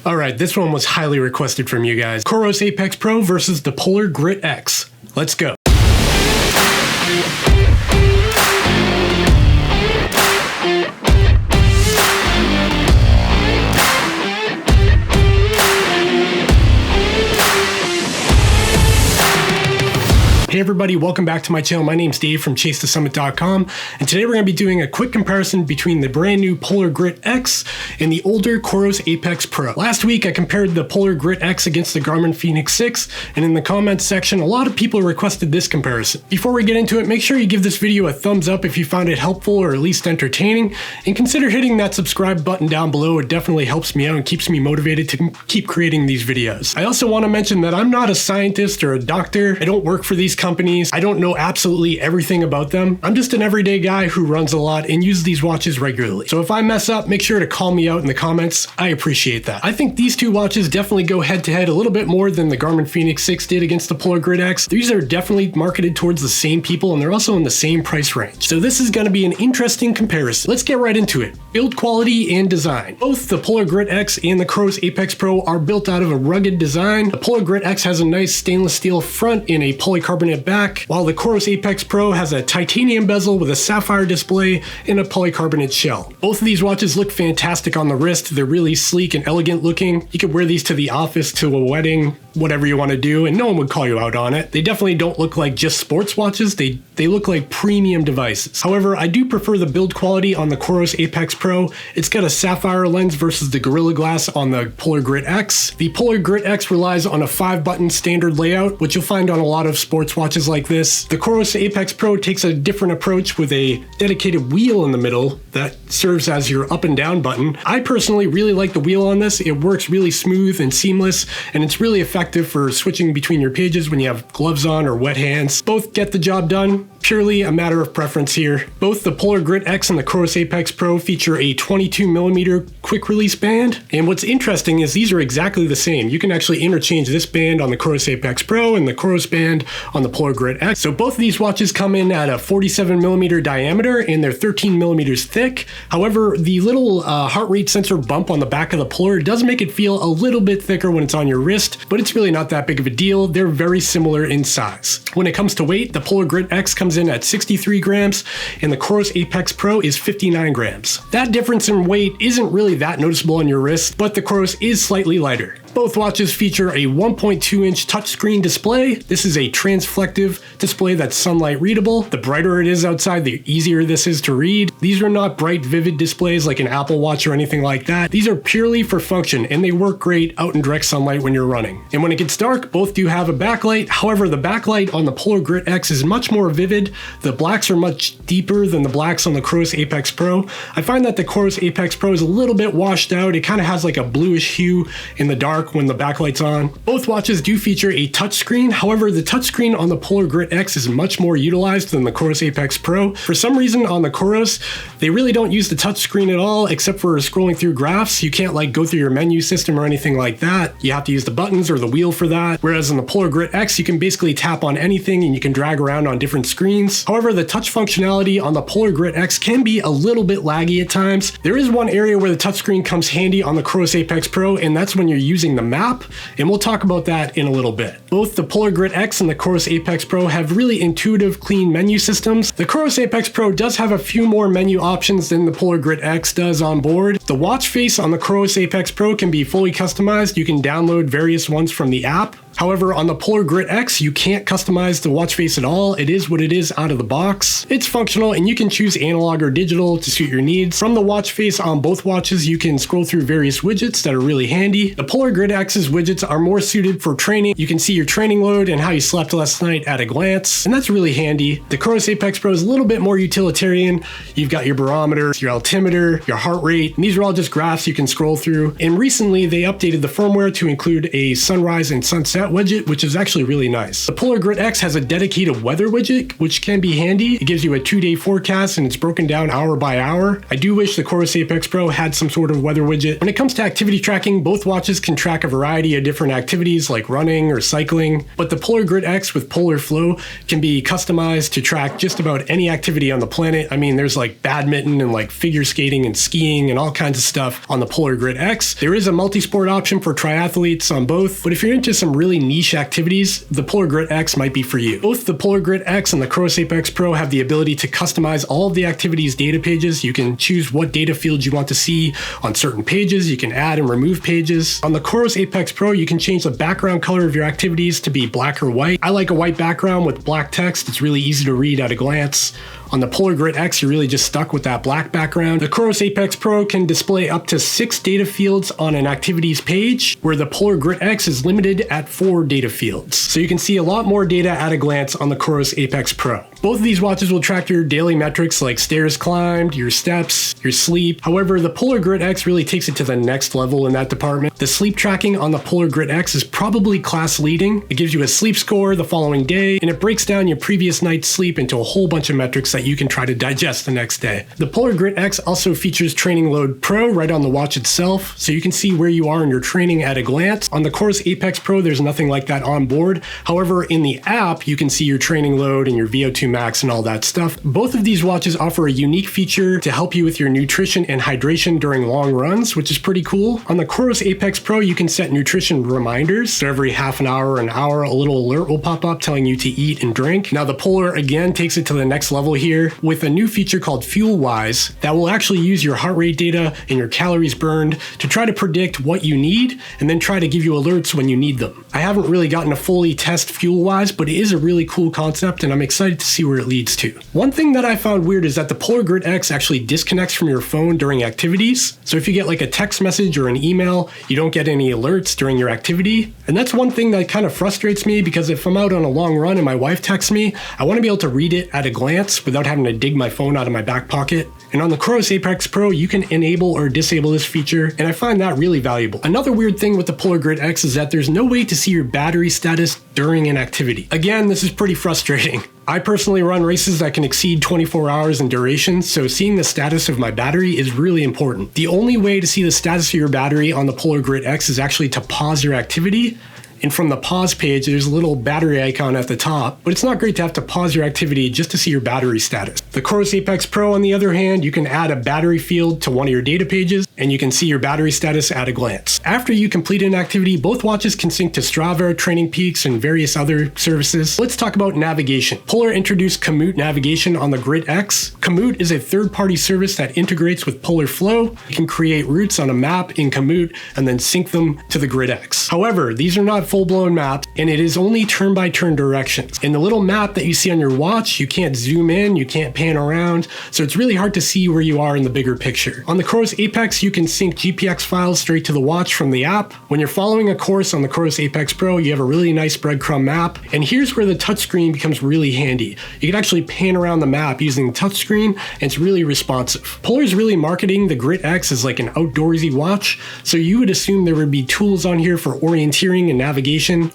Alright, this one was highly requested from you guys. Coros Apex Pro versus the Polar Grit X. Let's go. Hey everybody, welcome back to my channel. My name's Dave from ChaseTheSummit.com, and today we're going to be doing a quick comparison between the brand new Polar Grit X and the older Coros Apex Pro. Last week I compared the Polar Grit X against the Garmin Fenix 6, and in the comments section a lot of people requested this comparison. Before we get into it, make sure you give this video a thumbs up if you found it helpful or at least entertaining, and consider hitting that subscribe button down below. It definitely helps me out and keeps me motivated to keep creating these videos. I also want to mention that I'm not a scientist or a doctor. I don't work for these companies. I don't know absolutely everything about them. I'm just an everyday guy who runs a lot and uses these watches regularly. So if I mess up, make sure to call me out in the comments. I appreciate that. I think these two watches definitely go head to head a little bit more than the Garmin Fenix 6 did against the Polar Grit X. These are definitely marketed towards the same people and they're also in the same price range. So this is going to be an interesting comparison. Let's get right into it. Build quality and design. Both the Polar Grit X and the Coros Apex Pro are built out of a rugged design. The Polar Grit X has a nice stainless steel front and a polycarbonate back, while the Coros Apex Pro has a titanium bezel with a sapphire display and a polycarbonate shell. Both of these watches look fantastic on the wrist. They're really sleek and elegant looking. You could wear these to the office, to a wedding, whatever you want to do, and no one would call you out on it. They definitely don't look like just sports watches. They look like premium devices. However, I do prefer the build quality on the Coros Apex Pro. It's got a sapphire lens versus the Gorilla Glass on the Polar Grit X. The Polar Grit X relies on a 5-button standard layout, which you'll find on a lot of sports watches like this. The Coros Apex Pro takes a different approach with a dedicated wheel in the middle that serves as your up and down button. I personally really like the wheel on this. It works really smooth and seamless, and it's really effective for switching between your pages when you have gloves on or wet hands. Both get the job done. Purely a matter of preference here. Both the Polar Grit X and the Coros Apex Pro feature a 22mm quick release band, and what's interesting is these are exactly the same. You can actually interchange this band on the Coros Apex Pro and the Coros band on the Polar Grit X. So both of these watches come in at a 47mm diameter and they're 13mm thick. However, the little heart rate sensor bump on the back of the Polar does make it feel a little bit thicker when it's on your wrist, but it's really not that big of a deal. They're very similar in size. When it comes to weight, the Polar Grit X comes in at 63 grams and the Coros Apex Pro is 59 grams. That difference in weight isn't really that noticeable on your wrist, but the Coros is slightly lighter. Both watches feature a 1.2-inch touchscreen display. This is a transflective display that's sunlight readable. The brighter it is outside, the easier this is to read. These are not bright, vivid displays like an Apple Watch or anything like that. These are purely for function, and they work great out in direct sunlight when you're running. And when it gets dark, both do have a backlight. However, the backlight on the Polar Grit X is much more vivid. The blacks are much deeper than the blacks on the Coros Apex Pro. I find that the Coros Apex Pro is a little bit washed out. It kind of has like a bluish hue in the dark when the backlight's on. Both watches do feature a touchscreen. However, the touchscreen on the Polar Grit X is much more utilized than the Coros Apex Pro. For some reason on the Coros, they really don't use the touchscreen at all except for scrolling through graphs. You can't like go through your menu system or anything like that. You have to use the buttons or the wheel for that. Whereas on the Polar Grit X, you can basically tap on anything and you can drag around on different screens. However, the touch functionality on the Polar Grit X can be a little bit laggy at times. There is one area where the touchscreen comes handy on the Coros Apex Pro, and that's when you're using the map, and we'll talk about that in a little bit. Both the Polar Grit X and the Coros Apex Pro have really intuitive, clean menu systems. The Coros Apex Pro does have a few more menu options than the Polar Grit X does on board. The watch face on the Coros Apex Pro can be fully customized. You can download various ones from the app. However, on the Polar Grit X, you can't customize the watch face at all. It is what it is out of the box. It's functional and you can choose analog or digital to suit your needs. From the watch face on both watches, you can scroll through various widgets that are really handy. The Polar Grit X's widgets are more suited for training. You can see your training load and how you slept last night at a glance, and that's really handy. The Coros Apex Pro is a little bit more utilitarian. You've got your barometer, your altimeter, your heart rate, and these are all just graphs you can scroll through. And recently they updated the firmware to include a sunrise and sunset widget, which is actually really nice. The Polar Grit X has a dedicated weather widget, which can be handy. It gives you a 2-day forecast and it's broken down hour by hour. I do wish the Coros Apex Pro had some sort of weather widget. When it comes to activity tracking, both watches can track track a variety of different activities like running or cycling, but the Polar Grit X with Polar Flow can be customized to track just about any activity on the planet. I mean, there's like badminton and like figure skating and skiing and all kinds of stuff on the Polar Grit X. There is a multi-sport option for triathletes on both, but if you're into some really niche activities, the Polar Grit X might be for you. Both the Polar Grit X and the Coros Apex Pro have the ability to customize all of the activities data pages. You can choose what data fields you want to see on certain pages. You can add and remove pages. On the Coros Apex Pro, you can change the background color of your activities to be black or white. I like a white background with black text. It's really easy to read at a glance. On the Polar Grit X, you're really just stuck with that black background. The Coros Apex Pro can display up to 6 data fields on an activities page, where the Polar Grit X is limited at 4 data fields. So you can see a lot more data at a glance on the Coros Apex Pro. Both of these watches will track your daily metrics like stairs climbed, your steps, your sleep. However, the Polar Grit X really takes it to the next level in that department. The sleep tracking on the Polar Grit X is probably class leading. It gives you a sleep score the following day, and it breaks down your previous night's sleep into a whole bunch of metrics that you can try to digest the next day. The Polar Grit X also features Training Load Pro right on the watch itself, so you can see where you are in your training at a glance. On the Coros Apex Pro, there's nothing like that on board. However, in the app, you can see your training load and your VO2 max and all that stuff. Both of these watches offer a unique feature to help you with your nutrition and hydration during long runs, which is pretty cool. On the Coros Apex Pro, you can set nutrition reminders. So every half an hour or an hour, a little alert will pop up telling you to eat and drink. Now the Polar again takes it to the next level here with a new feature called FuelWise that will actually use your heart rate data and your calories burned to try to predict what you need and then try to give you alerts when you need them. I haven't really gotten to fully test FuelWise, but it is a really cool concept and I'm excited to see where it leads to. One thing that I found weird is that the Polar Grit X actually disconnects from your phone during activities. So if you get like a text message or an email, you don't get any alerts during your activity. And that's one thing that kind of frustrates me, because if I'm out on a long run and my wife texts me, I want to be able to read it at a glance without having to dig my phone out of my back pocket. And on the Coros Apex Pro, you can enable or disable this feature, and I find that really valuable. Another weird thing with the Polar Grit X is that there's no way to see your battery status during an activity. Again, this is pretty frustrating. I personally run races that can exceed 24 hours in duration, so seeing the status of my battery is really important. The only way to see the status of your battery on the Polar Grit X is actually to pause your activity. And from the pause page, there's a little battery icon at the top, but it's not great to have to pause your activity just to see your battery status. The Coros Apex Pro, on the other hand, you can add a battery field to one of your data pages, and you can see your battery status at a glance. After you complete an activity, both watches can sync to Strava, Training Peaks, and various other services. Let's talk about navigation. Polar introduced Komoot navigation on the Grit X. Komoot is a third-party service that integrates with Polar Flow. You can create routes on a map in Komoot and then sync them to the Grit X. However, these are not full-blown maps, and it is only turn-by-turn directions. In the little map that you see on your watch, you can't zoom in, you can't pan around, so it's really hard to see where you are in the bigger picture. On the Coros Apex, you can sync GPX files straight to the watch from the app. When you're following a course on the Coros Apex Pro, you have a really nice breadcrumb map, and here's where the touchscreen becomes really handy. You can actually pan around the map using the touchscreen, and it's really responsive. Polar is really marketing the Grit X as like an outdoorsy watch, so you would assume there would be tools on here for orienteering and navigation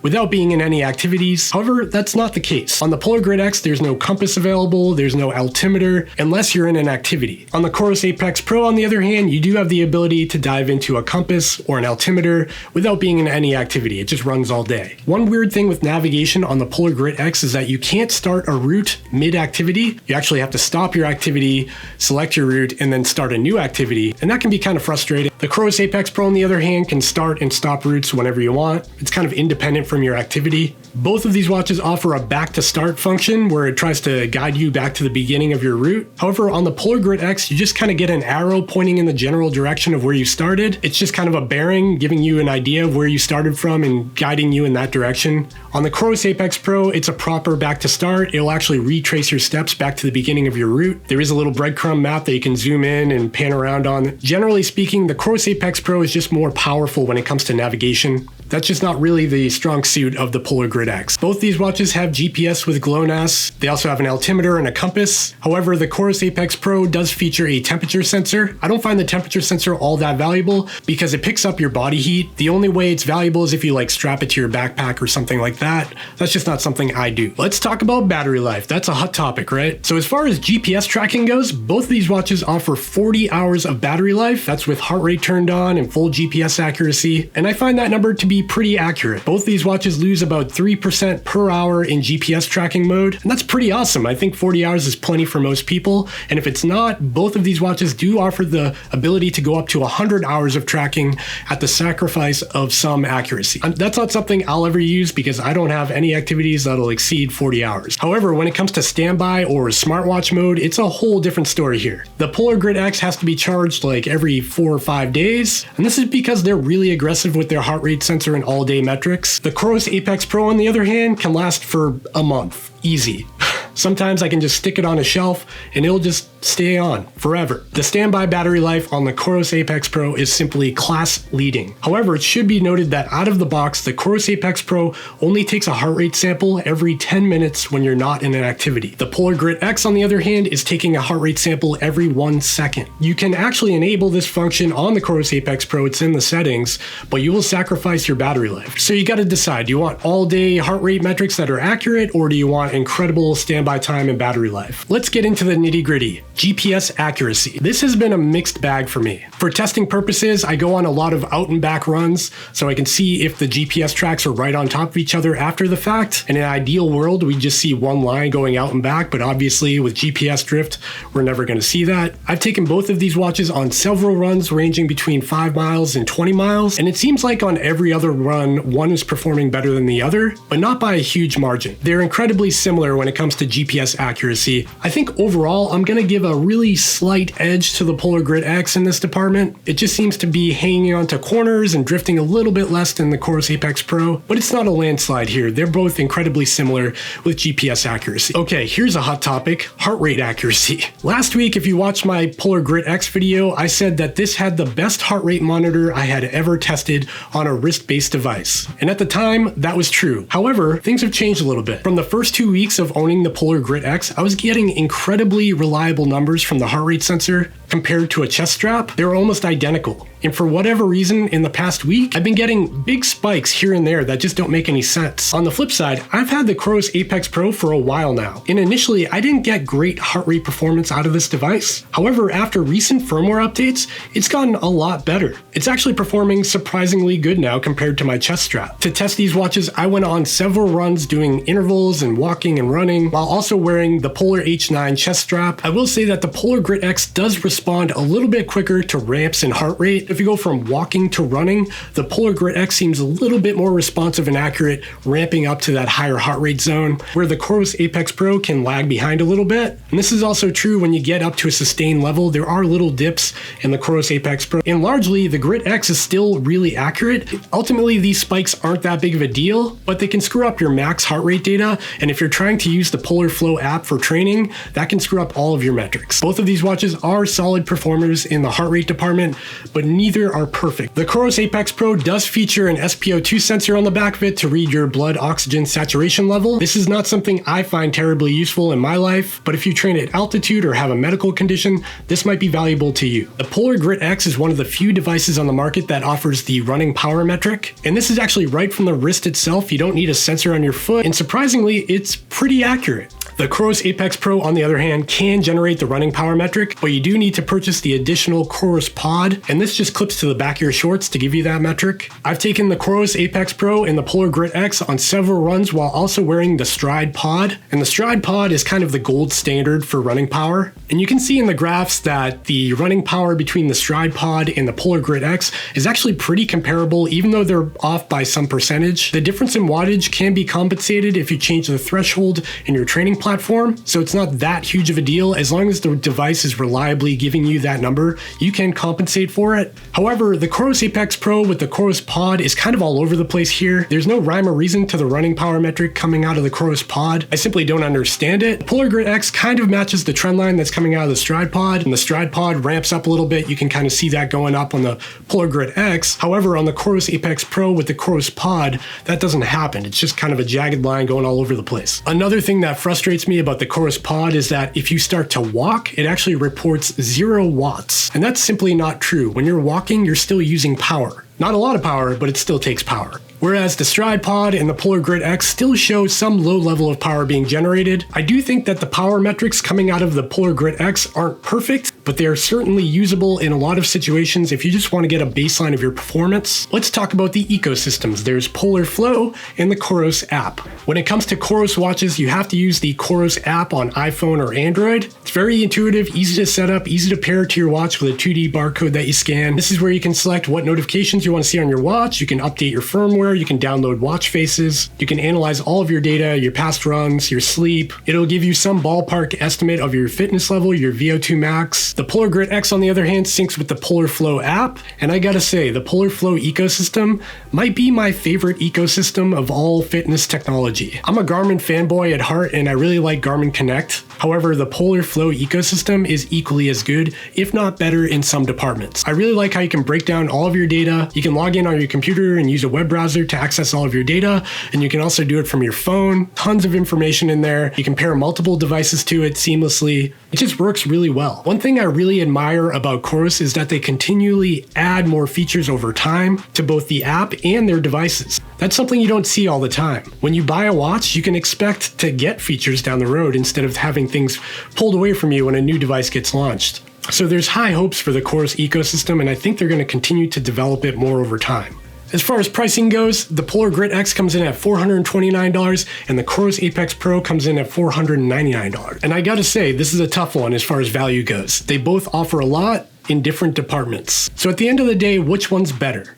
without being in any activities. However, that's not the case. On the Polar Grit X, there's no compass available, there's no altimeter, unless you're in an activity. On the Coros Apex Pro, on the other hand, you do have the ability to dive into a compass or an altimeter without being in any activity. It just runs all day. One weird thing with navigation on the Polar Grit X is that you can't start a route mid-activity. You actually have to stop your activity, select your route, and then start a new activity, and that can be kind of frustrating. The Coros Apex Pro, on the other hand, can start and stop routes whenever you want. It's kind of independent from your activity. Both of these watches offer a back to start function where it tries to guide you back to the beginning of your route. However, on the Polar Grit X, you just kind of get an arrow pointing in the general direction of where you started. It's just kind of a bearing giving you an idea of where you started from and guiding you in that direction. On the Coros Apex Pro, it's a proper back to start. It'll actually retrace your steps back to the beginning of your route. There is a little breadcrumb map that you can zoom in and pan around on. Generally speaking, the Coros Apex Pro is just more powerful when it comes to navigation. That's just not really really the strong suit of the Polar Grit X. Both these watches have GPS with GLONASS. They also have an altimeter and a compass. However, the Coros Apex Pro does feature a temperature sensor. I don't find the temperature sensor all that valuable because it picks up your body heat. The only way it's valuable is if you like strap it to your backpack or something like that. That's just not something I do. Let's talk about battery life. That's a hot topic, right? So as far as GPS tracking goes, both of these watches offer 40 hours of battery life. That's with heart rate turned on and full GPS accuracy. And I find that number to be pretty accurate. Both these watches lose about 3% per hour in GPS tracking mode. And that's pretty awesome. I think 40 hours is plenty for most people. And if it's not, both of these watches do offer the ability to go up to 100 hours of tracking at the sacrifice of some accuracy. That's not something I'll ever use because I don't have any activities that'll exceed 40 hours. However, when it comes to standby or smartwatch mode, it's a whole different story here. The Polar Grit X has to be charged like every 4 or 5 days, and this is because they're really aggressive with their heart rate sensor and all-day metrics. The Coros Apex Pro, on the other hand, can last for a month. Easy. Sometimes I can just stick it on a shelf and it'll just stay on forever. The standby battery life on the Coros Apex Pro is simply class leading. However, it should be noted that out of the box, the Coros Apex Pro only takes a heart rate sample every 10 minutes when you're not in an activity. The Polar Grit X, on the other hand, is taking a heart rate sample every 1 second. You can actually enable this function on the Coros Apex Pro, it's in the settings, but you will sacrifice your battery life. So you gotta decide, do you want all day heart rate metrics that are accurate, or do you want incredible standby time and battery life? Let's get into the nitty gritty. GPS accuracy. This has been a mixed bag for me. For testing purposes, I go on a lot of out and back runs so I can see if the GPS tracks are right on top of each other after the fact. In an ideal world, we just see one line going out and back, but obviously with GPS drift, we're never going to see that. I've taken both of these watches on several runs ranging between 5 miles and 20 miles, and it seems like on every other run, one is performing better than the other, but not by a huge margin. They're incredibly similar when it comes to GPS accuracy. I think overall, I'm going to give a really slight edge to the Polar Grit X in this department. It just seems to be hanging onto corners and drifting a little bit less than the Coros Apex Pro, but it's not a landslide here. They're both incredibly similar with GPS accuracy. Okay, here's a hot topic, heart rate accuracy. Last week, if you watched my Polar Grit X video, I said that this had the best heart rate monitor I had ever tested on a wrist-based device. And at the time, that was true. However, things have changed a little bit. From the first 2 weeks of owning the Polar Grit X, I was getting incredibly reliable numbers from the heart rate sensor compared to a chest strap. They were almost identical. And for whatever reason, in the past week, I've been getting big spikes here and there that just don't make any sense. On the flip side, I've had the Coros Apex Pro for a while now, and initially I didn't get great heart rate performance out of this device. However, after recent firmware updates, it's gotten a lot better. It's actually performing surprisingly good now compared to my chest strap. To test these watches, I went on several runs doing intervals and walking and running, while also wearing the Polar H9 chest strap. I will say that the Polar Grit X does respond a little bit quicker to ramps in heart rate. If you go from walking to running, the Polar Grit X seems a little bit more responsive and accurate, ramping up to that higher heart rate zone, where the Coros Apex Pro can lag behind a little bit. And this is also true when you get up to a sustained level. There are little dips in the Coros Apex Pro, and largely the Grit X is still really accurate. Ultimately, these spikes aren't that big of a deal, but they can screw up your max heart rate data, and if you're trying to use the Polar Flow app for training, that can screw up all of your metrics. Both of these watches are solid performers in the heart rate department, but neither are perfect. The Coros Apex Pro does feature an SpO2 sensor on the back of it to read your blood oxygen saturation level. This is not something I find terribly useful in my life, but if you train at altitude or have a medical condition, this might be valuable to you. The Polar Grit X is one of the few devices on the market that offers the running power metric, and this is actually right from the wrist itself. You don't need a sensor on your foot, and surprisingly, it's pretty accurate. The Coros Apex Pro, on the other hand, can generate the running power metric, but you do need to purchase the additional Coros pod, and this just clips to the back of your shorts to give you that metric. I've taken the Coros Apex Pro and the Polar Grit X on several runs while also wearing the Stride pod, and the Stride pod is kind of the gold standard for running power. And you can see in the graphs that the running power between the Stride pod and the Polar Grit X is actually pretty comparable, even though they're off by some percentage. The difference in wattage can be compensated if you change the threshold in your training platform, so it's not that huge of a deal. As long as the device is reliably giving you that number, you can compensate for it. However, the Coros Apex Pro with the Coros Pod is kind of all over the place here. There's no rhyme or reason to the running power metric coming out of the Coros Pod. I simply don't understand it. The Polar Grit X kind of matches the trend line that's coming out of the Stride Pod, and the Stride Pod ramps up a little bit. You can kind of see that going up on the Polar Grit X. However, on the Coros Apex Pro with the Coros Pod, that doesn't happen. It's just kind of a jagged line going all over the place. Another thing that frustrates me about the Coros Pod is that if you start to walk, it actually reports 0 watts. And that's simply not true. When you're walking, you're still using power. Not a lot of power, but it still takes power. Whereas the Stride Pod and the Polar Grit X still show some low level of power being generated. I do think that the power metrics coming out of the Polar Grit X aren't perfect, but they are certainly usable in a lot of situations if you just want to get a baseline of your performance. Let's talk about the ecosystems. There's Polar Flow and the Coros app. When it comes to Coros watches, you have to use the Coros app on iPhone or Android. It's very intuitive, easy to set up, easy to pair to your watch with a 2D barcode that you scan. This is where you can select what notifications you want to see on your watch. You can update your firmware. You can download watch faces. You can analyze all of your data, your past runs, your sleep. It'll give you some ballpark estimate of your fitness level, your VO2 max. The Polar Grit X, on the other hand, syncs with the Polar Flow app. And I gotta say, the Polar Flow ecosystem might be my favorite ecosystem of all fitness technology. I'm a Garmin fanboy at heart, and I really like Garmin Connect. However, the Polar Flow ecosystem is equally as good, if not better, in some departments. I really like how you can break down all of your data. You can log in on your computer and use a web browser to access all of your data, and you can also do it from your phone. Tons of information in there. You can pair multiple devices to it seamlessly. It just works really well. One thing I really admire about Coros is that they continually add more features over time to both the app and their devices. That's something you don't see all the time. When you buy a watch, you can expect to get features down the road instead of having things pulled away from you when a new device gets launched. So there's high hopes for the Coros ecosystem, and I think they're going to continue to develop it more over time. As far as pricing goes, the Polar Grit X comes in at $429 and the Coros Apex Pro comes in at $499. And I gotta say, this is a tough one as far as value goes. They both offer a lot in different departments. So at the end of the day, which one's better?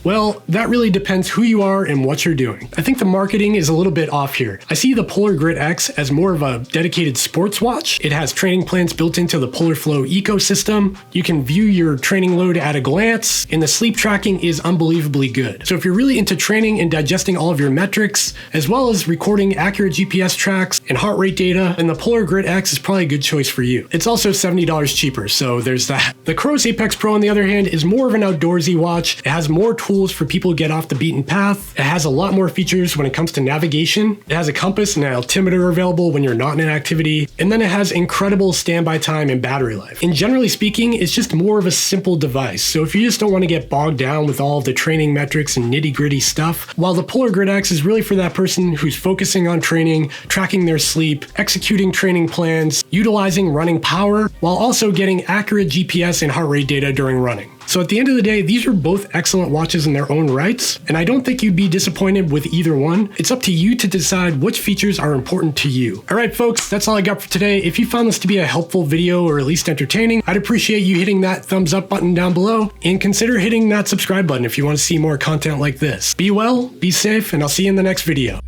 Well, that really depends who you are and what you're doing. I think the marketing is a little bit off here. I see the Polar Grit X as more of a dedicated sports watch. It has training plans built into the Polar Flow ecosystem. You can view your training load at a glance, and the sleep tracking is unbelievably good. So if you're really into training and digesting all of your metrics, as well as recording accurate GPS tracks and heart rate data, then the Polar Grit X is probably a good choice for you. It's also $70 cheaper, so there's that. The Coros Apex Pro, on the other hand, is more of an outdoorsy watch. It has more tools for people to get off the beaten path. It has a lot more features when it comes to navigation. It has a compass and an altimeter available when you're not in an activity. And then it has incredible standby time and battery life. And generally speaking, it's just more of a simple device. So if you just don't want to get bogged down with all of the training metrics and nitty-gritty stuff, while the Polar Grit X is really for that person who's focusing on training, tracking their sleep, executing training plans, utilizing running power, while also getting accurate GPS and heart rate data during running. So at the end of the day, these are both excellent watches in their own rights, and I don't think you'd be disappointed with either one. It's up to you to decide which features are important to you. All right, folks, that's all I got for today. If you found this to be a helpful video or at least entertaining, I'd appreciate you hitting that thumbs up button down below, and consider hitting that subscribe button if you want to see more content like this. Be well, be safe, and I'll see you in the next video.